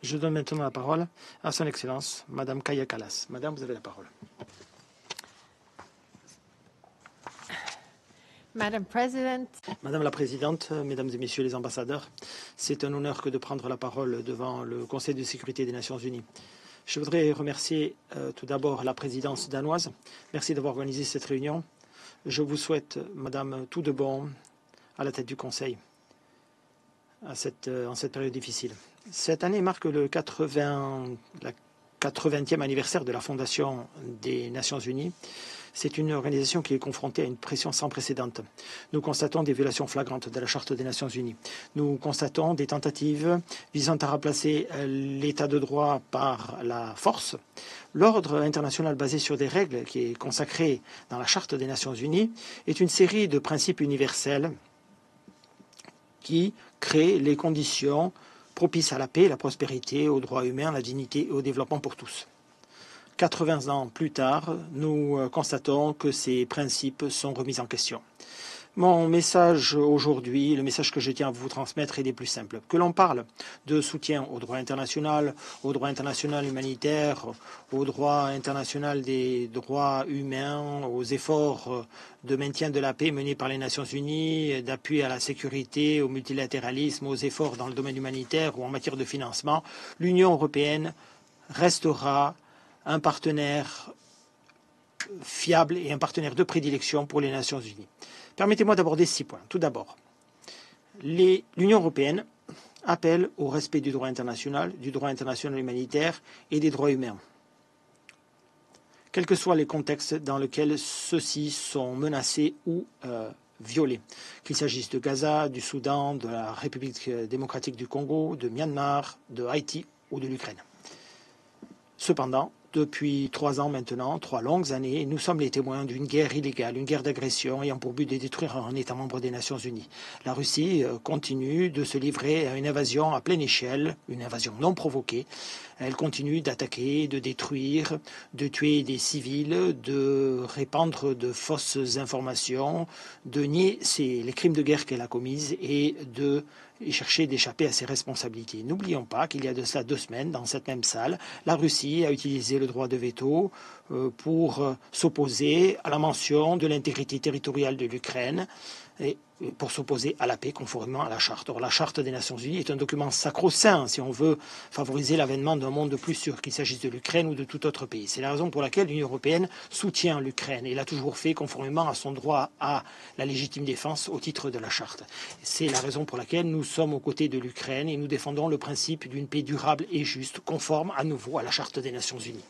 Je donne maintenant la parole à son Excellence, Madame Kaja Kallas. Madame, vous avez la parole. Madam President, Madame la Présidente, Mesdames et Messieurs les ambassadeurs, c'est un honneur que de prendre la parole devant le Conseil de sécurité des Nations Unies. Je voudrais remercier tout d'abord la présidence danoise. Merci d'avoir organisé cette réunion. Je vous souhaite, Madame, tout de bon à la tête du Conseil en cette période difficile. Cette année marque le 80e anniversaire de la Fondation des Nations Unies. C'est une organisation qui est confrontée à une pression sans précédent. Nous constatons des violations flagrantes de la Charte des Nations Unies. Nous constatons des tentatives visant à remplacer l'état de droit par la force. L'ordre international basé sur des règles qui est consacré dans la Charte des Nations Unies est une série de principes universels qui créent les conditions propices à la paix, la prospérité, aux droits humains, à la dignité et au développement pour tous. 80 ans plus tard, nous constatons que ces principes sont remis en question. Mon message aujourd'hui, le message que je tiens à vous transmettre est des plus simples. Que l'on parle de soutien au droit international humanitaire, au droit international des droits humains, aux efforts de maintien de la paix menés par les Nations Unies, d'appui à la sécurité, au multilatéralisme, aux efforts dans le domaine humanitaire ou en matière de financement, l'Union européenne restera un partenaire fiable et un partenaire de prédilection pour les Nations Unies. Permettez-moi d'aborder 6 points. Tout d'abord, l'Union européenne appelle au respect du droit international humanitaire et des droits humains, quels que soient les contextes dans lesquels ceux-ci sont menacés ou violés, qu'il s'agisse de Gaza, du Soudan, de la République démocratique du Congo, de Myanmar, de Haïti ou de l'Ukraine. Cependant, depuis 3 ans maintenant, 3 longues années, nous sommes les témoins d'une guerre illégale, une guerre d'agression ayant pour but de détruire un État membre des Nations Unies. La Russie continue de se livrer à une invasion à pleine échelle, une invasion non provoquée. Elle continue d'attaquer, de détruire, de tuer des civils, de répandre de fausses informations, de nier les crimes de guerre qu'elle a commis et de chercher d'échapper à ses responsabilités. N'oublions pas qu'il y a de cela 2 semaines, dans cette même salle, la Russie a utilisé le droit de veto pour s'opposer à la mention de l'intégrité territoriale de l'Ukraine et pour s'opposer à la paix conformément à la Charte. Or, la Charte des Nations Unies est un document sacro-saint si on veut favoriser l'avènement d'un monde plus sûr, qu'il s'agisse de l'Ukraine ou de tout autre pays. C'est la raison pour laquelle l'Union européenne soutient l'Ukraine et l'a toujours fait conformément à son droit à la légitime défense au titre de la Charte. C'est la raison pour laquelle nous sommes aux côtés de l'Ukraine et nous défendons le principe d'une paix durable et juste, conforme à nouveau à la Charte des Nations Unies.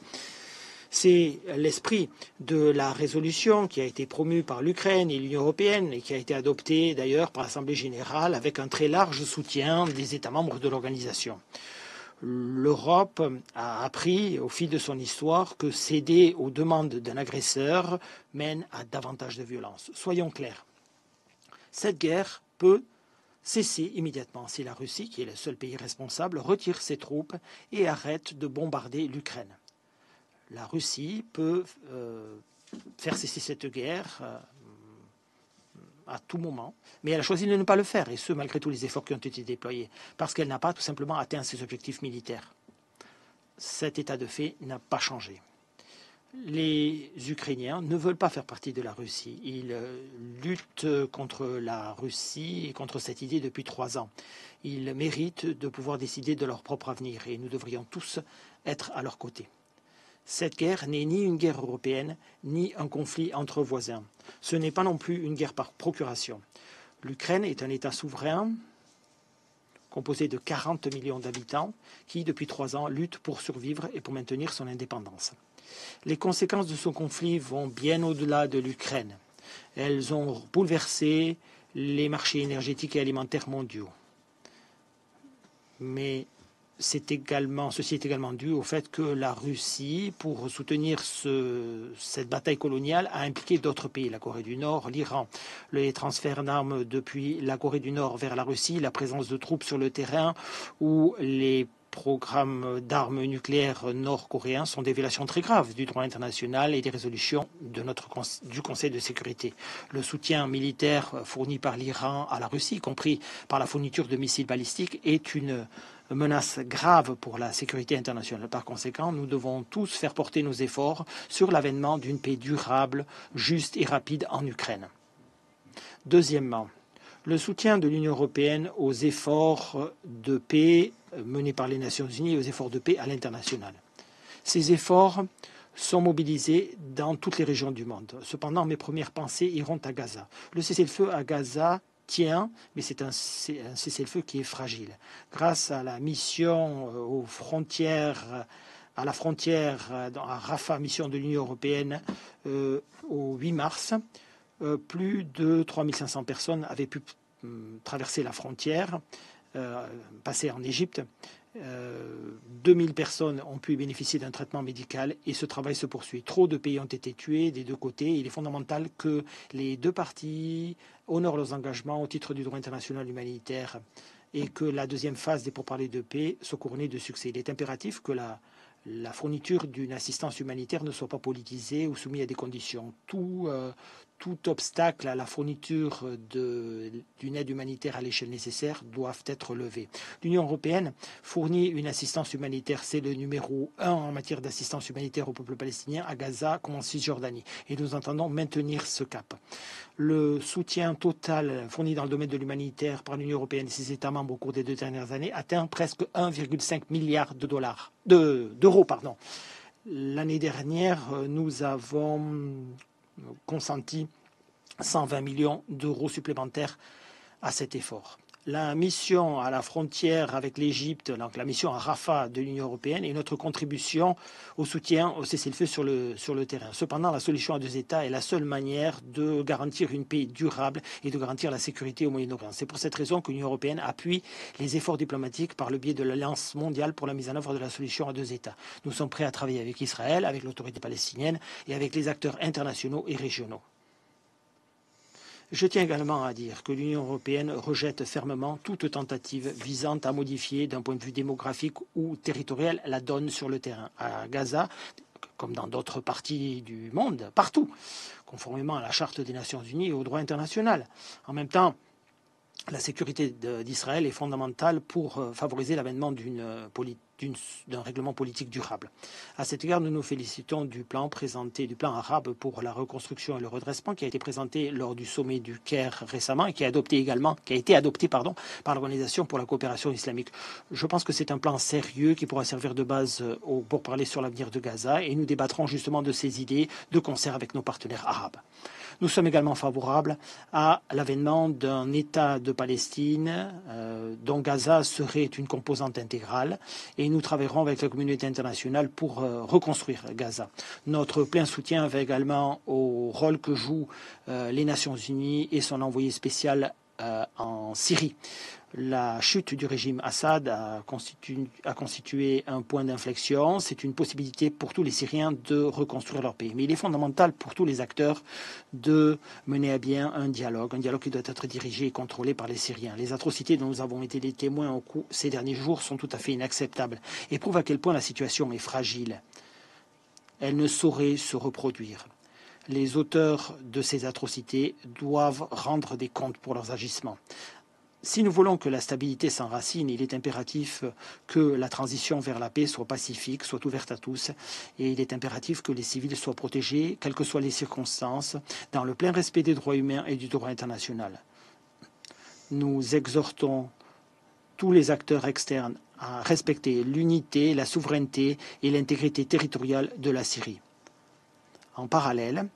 C'est l'esprit de la résolution qui a été promue par l'Ukraine et l'Union européenne et qui a été adoptée d'ailleurs par l'Assemblée générale avec un très large soutien des États membres de l'organisation. L'Europe a appris au fil de son histoire que céder aux demandes d'un agresseur mène à davantage de violence. Soyons clairs, cette guerre peut cesser immédiatement si la Russie, qui est le seul pays responsable, retire ses troupes et arrête de bombarder l'Ukraine. La Russie peut faire cesser cette guerre à tout moment, mais elle a choisi de ne pas le faire, et ce, malgré tous les efforts qui ont été déployés, parce qu'elle n'a pas tout simplement atteint ses objectifs militaires. Cet état de fait n'a pas changé. Les Ukrainiens ne veulent pas faire partie de la Russie. Ils luttent contre la Russie et contre cette idée depuis 3 ans. Ils méritent de pouvoir décider de leur propre avenir, et nous devrions tous être à leur côté. Cette guerre n'est ni une guerre européenne, ni un conflit entre voisins. Ce n'est pas non plus une guerre par procuration. L'Ukraine est un État souverain, composé de 40 millions d'habitants, qui, depuis 3 ans, lutte pour survivre et pour maintenir son indépendance. Les conséquences de ce conflit vont bien au-delà de l'Ukraine. Elles ont bouleversé les marchés énergétiques et alimentaires mondiaux. Mais ceci est également dû au fait que la Russie, pour soutenir cette bataille coloniale, a impliqué d'autres pays, la Corée du Nord, l'Iran. Les transferts d'armes depuis la Corée du Nord vers la Russie, la présence de troupes sur le terrain ou les programme d'armes nucléaires nord-coréen sont des violations très graves du droit international et des résolutions du Conseil de sécurité. Le soutien militaire fourni par l'Iran à la Russie, y compris par la fourniture de missiles balistiques, est une menace grave pour la sécurité internationale. Par conséquent, nous devons tous faire porter nos efforts sur l'avènement d'une paix durable, juste et rapide en Ukraine. Deuxièmement, le soutien de l'Union européenne aux efforts de paix menés par les Nations unies et aux efforts de paix à l'international. Ces efforts sont mobilisés dans toutes les régions du monde. Cependant, mes premières pensées iront à Gaza. Le cessez-le-feu à Gaza tient, mais c'est un cessez-le-feu qui est fragile. Grâce à la mission aux frontières, à la frontière à Rafah, mission de l'Union européenne, au 8 mars, plus de 3500 personnes avaient pu traverser la frontière, passer en Égypte. 2000 personnes ont pu bénéficier d'un traitement médical et ce travail se poursuit. Trop de pays ont été tués des deux côtés. Il est fondamental que les deux parties honorent leurs engagements au titre du droit international humanitaire et que la deuxième phase des pourparlers de paix soit couronnée de succès. Il est impératif que la fourniture d'une assistance humanitaire ne soit pas politisée ou soumise à des conditions. Tout obstacle à la fourniture d'une aide humanitaire à l'échelle nécessaire doivent être levés. L'Union européenne fournit une assistance humanitaire, c'est le numéro 1 en matière d'assistance humanitaire au peuple palestinien à Gaza comme en Cisjordanie. Et nous entendons maintenir ce cap. Le soutien total fourni dans le domaine de l'humanitaire par l'Union européenne et ses États membres au cours des 2 dernières années atteint presque 1,5 milliard d'euros. L'année dernière, nous avons consenti 120 millions d'euros supplémentaires à cet effort. La mission à la frontière avec l'Égypte, donc la mission à Rafah de l'Union européenne, est notre contribution au soutien au cessez-le-feu sur le terrain. Cependant, la solution à 2 États est la seule manière de garantir une paix durable et de garantir la sécurité au Moyen-Orient. C'est pour cette raison que l'Union européenne appuie les efforts diplomatiques par le biais de l'Alliance mondiale pour la mise en œuvre de la solution à 2 États. Nous sommes prêts à travailler avec Israël, avec l'autorité palestinienne et avec les acteurs internationaux et régionaux. Je tiens également à dire que l'Union européenne rejette fermement toute tentative visant à modifier d'un point de vue démographique ou territorial la donne sur le terrain. À Gaza, comme dans d'autres parties du monde, partout, conformément à la Charte des Nations Unies et au droit international. En même temps, la sécurité d'Israël est fondamentale pour favoriser l'avènement d'un règlement politique durable. À cet égard, nous nous félicitons du plan arabe pour la reconstruction et le redressement qui a été présenté lors du sommet du Caire récemment et qui a été adopté par l'Organisation pour la coopération islamique. Je pense que c'est un plan sérieux qui pourra servir de base pour parler sur l'avenir de Gaza et nous débattrons justement de ces idées de concert avec nos partenaires arabes. Nous sommes également favorables à l'avènement d'un État de Palestine dont Gaza serait une composante intégrale et nous travaillerons avec la communauté internationale pour reconstruire Gaza. Notre plein soutien va également au rôle que jouent les Nations Unies et son envoyé spécial en Syrie. La chute du régime Assad a constitué un point d'inflexion. C'est une possibilité pour tous les Syriens de reconstruire leur pays. Mais il est fondamental pour tous les acteurs de mener à bien un dialogue qui doit être dirigé et contrôlé par les Syriens. Les atrocités dont nous avons été les témoins ces derniers jours sont tout à fait inacceptables et prouvent à quel point la situation est fragile. Elle ne saurait se reproduire. Les auteurs de ces atrocités doivent rendre des comptes pour leurs agissements. Si nous voulons que la stabilité s'enracine, il est impératif que la transition vers la paix soit pacifique, soit ouverte à tous, et il est impératif que les civils soient protégés, quelles que soient les circonstances, dans le plein respect des droits humains et du droit international. Nous exhortons tous les acteurs externes à respecter l'unité, la souveraineté et l'intégrité territoriale de la Syrie. En parallèle,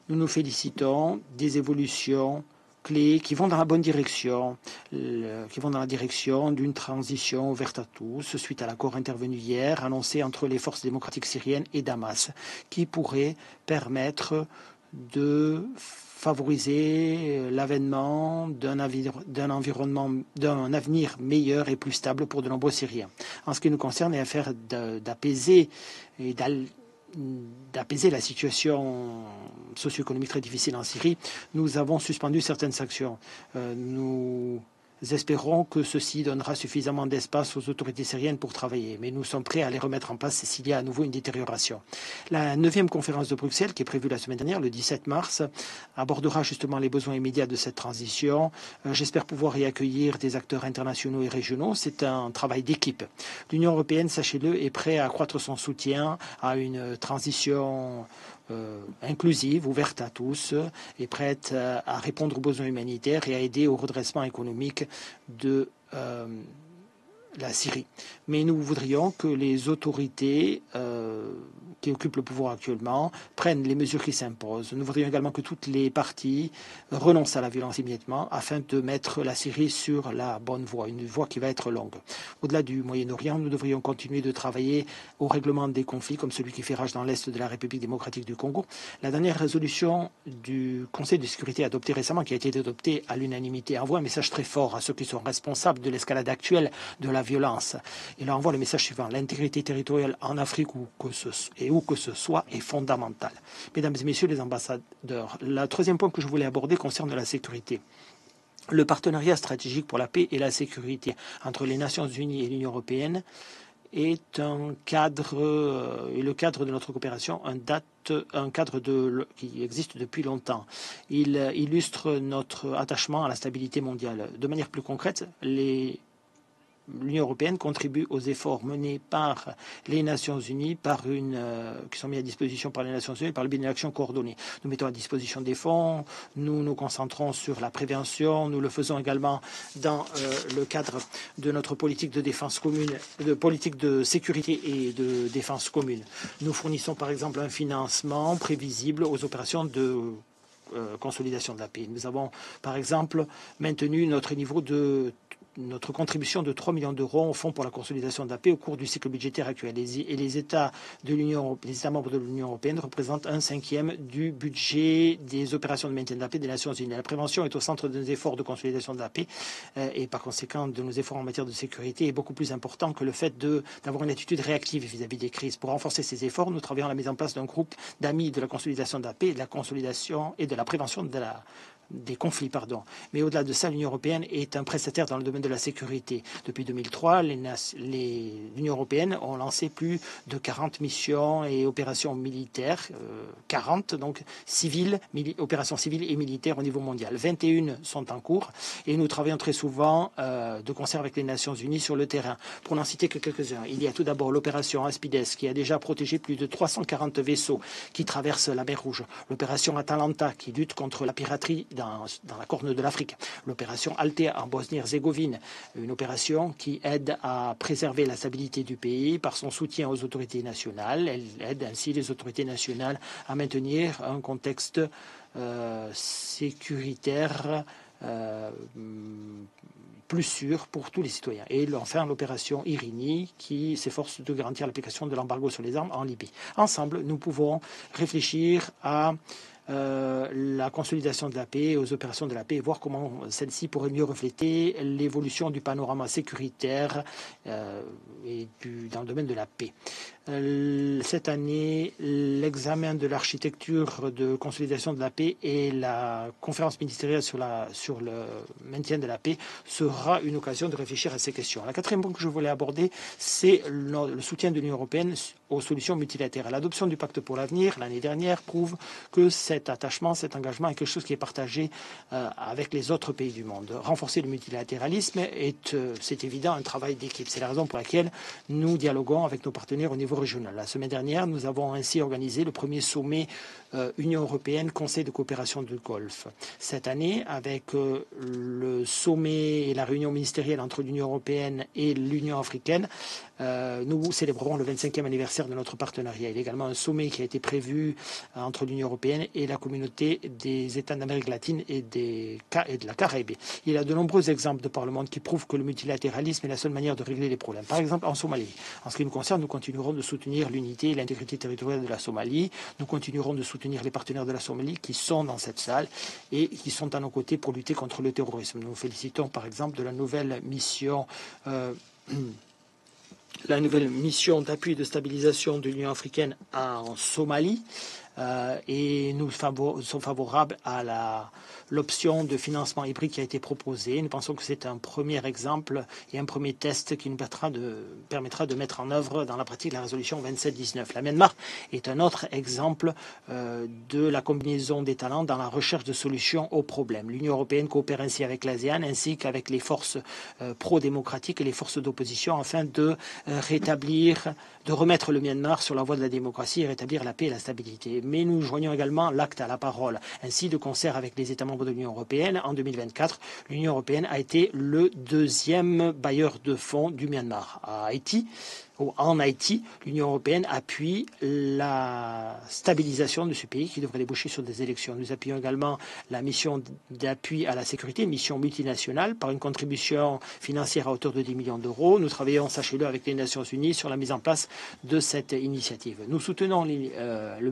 nous nous félicitons des évolutions clés qui vont dans la bonne direction, d'une transition ouverte à tous, suite à l'accord intervenu hier, annoncé entre les forces démocratiques syriennes et Damas, qui pourrait permettre de favoriser l'avènement d'un avenir meilleur et plus stable pour de nombreux Syriens. En ce qui nous concerne, il est affaire d'apaiser la situation socio-économique très difficile en Syrie, nous avons suspendu certaines sanctions. Nous espérons que ceci donnera suffisamment d'espace aux autorités syriennes pour travailler. Mais nous sommes prêts à les remettre en place s'il y a à nouveau une détérioration. La 9e conférence de Bruxelles, qui est prévue la semaine dernière, le 17 mars, abordera justement les besoins immédiats de cette transition. J'espère pouvoir y accueillir des acteurs internationaux et régionaux. C'est un travail d'équipe. L'Union européenne, sachez-le, est prête à accroître son soutien à une transition inclusive, ouverte à tous, et prête à répondre aux besoins humanitaires et à aider au redressement économique de la Syrie. Mais nous voudrions que les autorités qui occupent le pouvoir actuellement prennent les mesures qui s'imposent. Nous voudrions également que toutes les parties renoncent à la violence immédiatement afin de mettre la Syrie sur la bonne voie, une voie qui va être longue. Au-delà du Moyen-Orient, nous devrions continuer de travailler au règlement des conflits comme celui qui fait rage dans l'Est de la République démocratique du Congo. La dernière résolution du Conseil de sécurité adoptée récemment, qui a été adoptée à l'unanimité, envoie un message très fort à ceux qui sont responsables de l'escalade actuelle de la violence. Il envoie le message suivant: l'intégrité territoriale en Afrique où que ce soit est fondamentale. Mesdames et messieurs les ambassadeurs, le troisième point que je voulais aborder concerne la sécurité. Le partenariat stratégique pour la paix et la sécurité entre les Nations Unies et l'Union européenne est un cadre, et le cadre de notre coopération, un cadre qui existe depuis longtemps. Il illustre notre attachement à la stabilité mondiale. De manière plus concrète, l'Union européenne contribue aux efforts menés par les Nations Unies, qui sont mis à disposition par les Nations Unies par le biais d'une action coordonnée. Nous mettons à disposition des fonds, nous nous concentrons sur la prévention, nous le faisons également dans le cadre de notre politique de défense commune, de politique de sécurité et de défense commune. Nous fournissons par exemple un financement prévisible aux opérations de consolidation de la paix. Nous avons par exemple maintenu notre contribution de 3 millions d'euros au Fonds pour la consolidation de la paix au cours du cycle budgétaire actuel. Et les États membres de l'Union européenne représentent 1/5 du budget des opérations de maintien de la paix des Nations Unies. La prévention est au centre de nos efforts de consolidation de la paix et par conséquent de nos efforts en matière de sécurité est beaucoup plus important que le fait d'avoir une attitude réactive vis-à-vis des crises. Pour renforcer ces efforts, nous travaillons à la mise en place d'un groupe d'amis de la consolidation de la paix, de la consolidation et de la prévention des conflits. Mais au-delà de ça, l'Union européenne est un prestataire dans le domaine de la sécurité. Depuis 2003, l'Union européenne a lancé plus de 40 missions et opérations militaires, 40 donc opérations civiles et militaires au niveau mondial. 21 sont en cours et nous travaillons très souvent de concert avec les Nations Unies sur le terrain. Pour n'en citer que quelques-uns, il y a tout d'abord l'opération Aspides qui a déjà protégé plus de 340 vaisseaux qui traversent la mer Rouge. L'opération Atalanta qui lutte contre la piraterie dans la Corne de l'Afrique. L'opération Althea en Bosnie-Herzégovine, une opération qui aide à préserver la stabilité du pays par son soutien aux autorités nationales. Elle aide ainsi les autorités nationales à maintenir un contexte sécuritaire plus sûr pour tous les citoyens. Et enfin, l'opération Irini qui s'efforce de garantir l'application de l'embargo sur les armes en Libye. Ensemble, nous pouvons réfléchir à la consolidation de la paix, aux opérations de la paix, et voir comment celle-ci pourrait mieux refléter l'évolution du panorama sécuritaire et dans le domaine de la paix. Cette année, l'examen de l'architecture de consolidation de la paix et la conférence ministérielle sur le maintien de la paix sera une occasion de réfléchir à ces questions. La quatrième point que je voulais aborder, c'est le soutien de l'Union européenne aux solutions multilatérales. L'adoption du pacte pour l'avenir l'année dernière prouve que cet attachement, cet engagement est quelque chose qui est partagé avec les autres pays du monde. Renforcer le multilatéralisme c'est évident, un travail d'équipe. C'est la raison pour laquelle nous dialoguons avec nos partenaires au niveau régional. La semaine dernière, nous avons ainsi organisé le premier sommet Union européenne, Conseil de coopération du Golfe. Cette année, avec le sommet et la réunion ministérielle entre l'Union européenne et l'Union africaine, nous célébrerons le 25e anniversaire de notre partenariat. Il y a également un sommet qui a été prévu entre l'Union européenne et la communauté des États d'Amérique latine et de la Caraïbe. Il y a de nombreux exemples de par le monde qui prouvent que le multilatéralisme est la seule manière de régler les problèmes. Par exemple, en Somalie. En ce qui nous concerne, nous continuerons de soutenir l'unité et l'intégrité territoriale de la Somalie. Nous continuerons de soutenir les partenaires de la Somalie qui sont dans cette salle et qui sont à nos côtés pour lutter contre le terrorisme. Nous nous félicitons par exemple de la nouvelle mission d'appui et de stabilisation de l'Union africaine en Somalie, et nous sommes favorables à l'option de financement hybride qui a été proposée. Nous pensons que c'est un premier exemple et un premier test qui nous permettra de mettre en œuvre dans la pratique la résolution 2719. La Myanmar est un autre exemple de la combinaison des talents dans la recherche de solutions aux problèmes. L'Union européenne coopère ainsi avec l'ASEAN ainsi qu'avec les forces pro-démocratiques et les forces d'opposition afin de remettre le Myanmar sur la voie de la démocratie et rétablir la paix et la stabilité. Mais nous joignons également l'acte à la parole. Ainsi, de concert avec les États membres de l'Union européenne, en 2024, l'Union européenne a été le deuxième bailleur de fonds du Myanmar. En Haïti, l'Union européenne appuie la stabilisation de ce pays qui devrait déboucher sur des élections. Nous appuyons également la mission d'appui à la sécurité, une mission multinationale, par une contribution financière à hauteur de 10 millions d'euros. Nous travaillons, sachez-le, avec les Nations Unies sur la mise en place de cette initiative. Nous soutenons le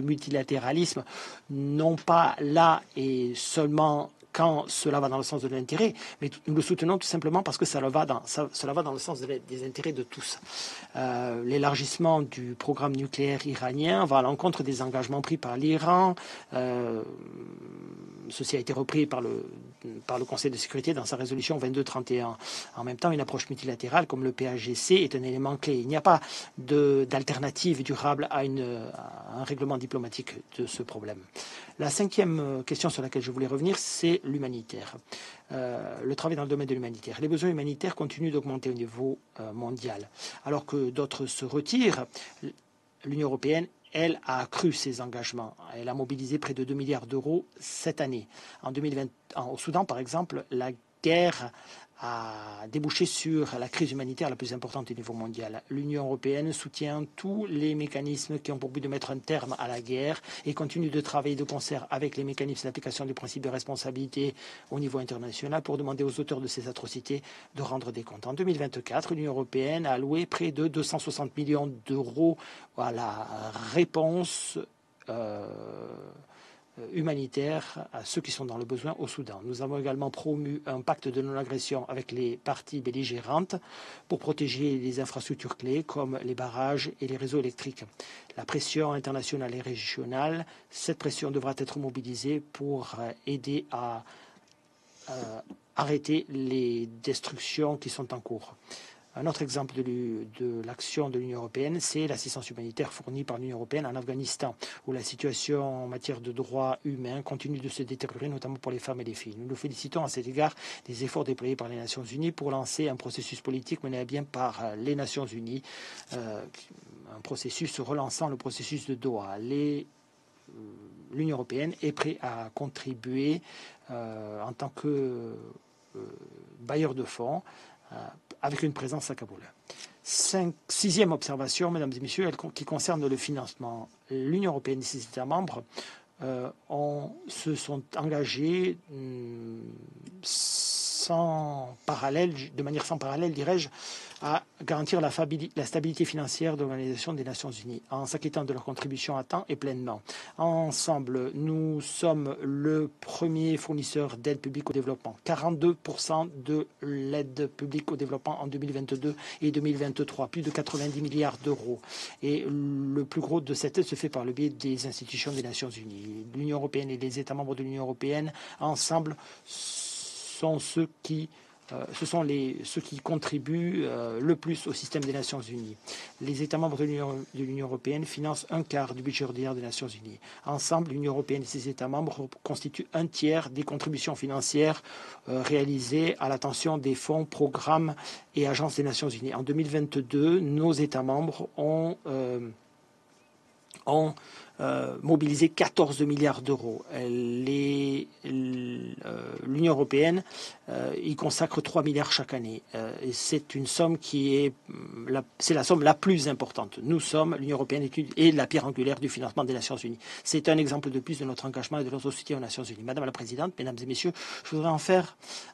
multilatéralisme, non pas là et seulement quand cela va dans le sens de l'intérêt, mais nous le soutenons tout simplement parce que cela va dans le sens des intérêts de tous. L'élargissement du programme nucléaire iranien va à l'encontre des engagements pris par l'Iran. Ceci a été repris par le Conseil de sécurité dans sa résolution 2231. En même temps, une approche multilatérale comme le PAGC est un élément clé. Il n'y a pas d'alternative durable à un règlement diplomatique de ce problème. La cinquième question sur laquelle je voulais revenir, c'est l'humanitaire. Le travail dans le domaine de l'humanitaire. Les besoins humanitaires continuent d'augmenter au niveau mondial. Alors que d'autres se retirent, l'Union européenne, elle, a accru ses engagements. Elle a mobilisé près de 2 milliards d'euros cette année. En 2020, au Soudan, par exemple, la guerre a débouché sur la crise humanitaire la plus importante au niveau mondial. L'Union européenne soutient tous les mécanismes qui ont pour but de mettre un terme à la guerre et continue de travailler de concert avec les mécanismes d'application du principe de responsabilité au niveau international pour demander aux auteurs de ces atrocités de rendre des comptes. En 2024, l'Union européenne a alloué près de 260 millions d'euros à la réponse humanitaire à ceux qui sont dans le besoin au Soudan. Nous avons également promu un pacte de non-agression avec les parties belligérantes pour protéger les infrastructures clés comme les barrages et les réseaux électriques. La pression internationale et régionale, cette pression devra être mobilisée pour aider à arrêter les destructions qui sont en cours. Un autre exemple de l'action de l'Union européenne, c'est l'assistance humanitaire fournie par l'Union européenne en Afghanistan, où la situation en matière de droits humains continue de se détériorer, notamment pour les femmes et les filles. Nous nous félicitons à cet égard des efforts déployés par les Nations Unies pour lancer un processus politique mené à bien par les Nations Unies, un processus relançant le processus de Doha. L'Union européenne est prête à contribuer en tant que bailleur de fonds avec une présence à Kaboul. Sixième observation, mesdames et messieurs, qui concerne le financement. L'Union européenne et ses États membres se sont engagés de manière sans parallèle, dirais-je, à garantir la stabilité financière de l'Organisation des Nations Unies en s'acquittant de leur contribution à temps et pleinement. Ensemble, nous sommes le premier fournisseur d'aide publique au développement. 42% de l'aide publique au développement en 2022 et 2023, plus de 90 milliards d'euros. Et le plus gros de cette aide se fait par le biais des institutions des Nations Unies. L'Union européenne et les États membres de l'Union européenne, ensemble, sont ceux qui contribuent le plus au système des Nations Unies. Les États membres de l'Union européenne financent un quart du budget ordinaire des Nations Unies. Ensemble, l'Union européenne et ses États membres constituent un tiers des contributions financières réalisées à l'attention des fonds, programmes et agences des Nations Unies. En 2022, nos États membres ont mobilisé 14 milliards d'euros. L'Union européenne y consacre 3 milliards chaque année. Et c'est une somme c'est la somme la plus importante. Nous sommes, l'Union européenne est la pierre angulaire du financement des Nations Unies. C'est un exemple de plus de notre engagement et de notre soutien aux Nations Unies. Madame la Présidente, Mesdames et Messieurs, je voudrais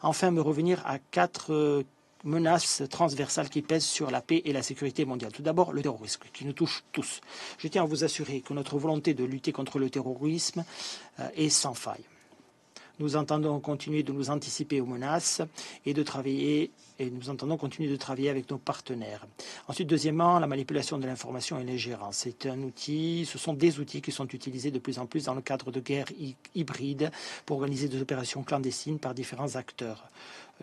enfin me revenir à 4 menaces transversales qui pèsent sur la paix et la sécurité mondiale. Tout d'abord, le terrorisme, qui nous touche tous. Je tiens à vous assurer que notre volonté de lutter contre le terrorisme est sans faille. Nous entendons continuer de nous anticiper aux menaces et de travailler, et nous entendons continuer de travailler avec nos partenaires. Ensuite, deuxièmement, la manipulation de l'information et l'ingérence. C'est un outil, ce sont des outils qui sont utilisés de plus en plus dans le cadre de guerres hybrides pour organiser des opérations clandestines par différents acteurs.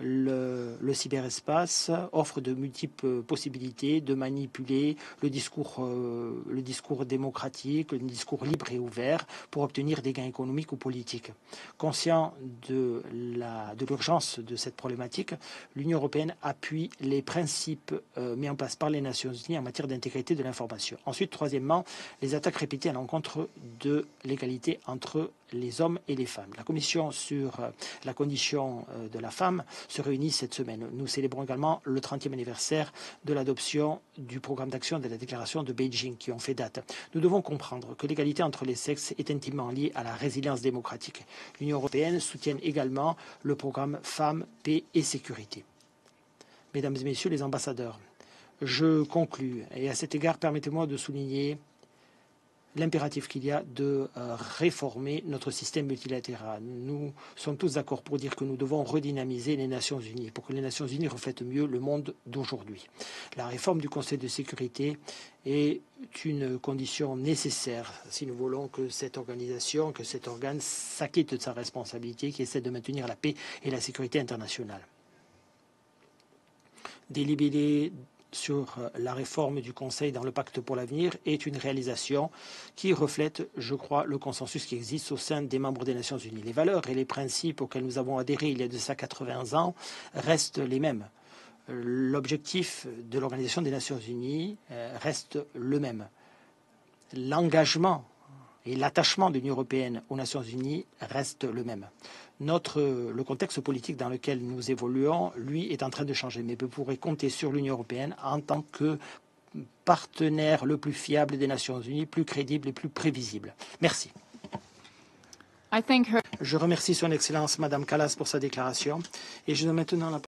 Le cyberespace offre de multiples possibilités de manipuler le discours démocratique, le discours libre et ouvert pour obtenir des gains économiques ou politiques. Conscient de l'urgence de cette problématique, l'Union européenne appuie les principes mis en place par les Nations Unies en matière d'intégrité de l'information. Ensuite, troisièmement, les attaques répétées à l'encontre de l'égalité entre les hommes et les femmes. La Commission sur la condition de la femme se réunit cette semaine. Nous célébrons également le 30e anniversaire de l'adoption du programme d'action de la déclaration de Beijing qui ont fait date. Nous devons comprendre que l'égalité entre les sexes est intimement liée à la résilience démocratique. L'Union européenne soutient également le programme Femmes, Paix et Sécurité. Mesdames et Messieurs les ambassadeurs, je conclus et à cet égard, permettez-moi de souligner l'impératif qu'il y a de réformer notre système multilatéral. Nous sommes tous d'accord pour dire que nous devons redynamiser les Nations Unies, pour que les Nations Unies reflètent mieux le monde d'aujourd'hui. La réforme du Conseil de sécurité est une condition nécessaire si nous voulons que cette organisation, que cet organe s'acquitte de sa responsabilité, qui essaie de maintenir la paix et la sécurité internationale. Délibéré sur la réforme du Conseil dans le pacte pour l'avenir est une réalisation qui reflète, je crois, le consensus qui existe au sein des membres des Nations Unies. Les valeurs et les principes auxquels nous avons adhéré il y a de ça 80 ans restent les mêmes. L'objectif de l'Organisation des Nations Unies reste le même. L'engagement et l'attachement de l'Union européenne aux Nations Unies reste le même. Le contexte politique dans lequel nous évoluons, lui, est en train de changer. Mais vous pourrez compter sur l'Union européenne en tant que partenaire le plus fiable des Nations Unies, plus crédible et plus prévisible. Merci. Je remercie Son Excellence Madame Kallas pour sa déclaration et je donne maintenant la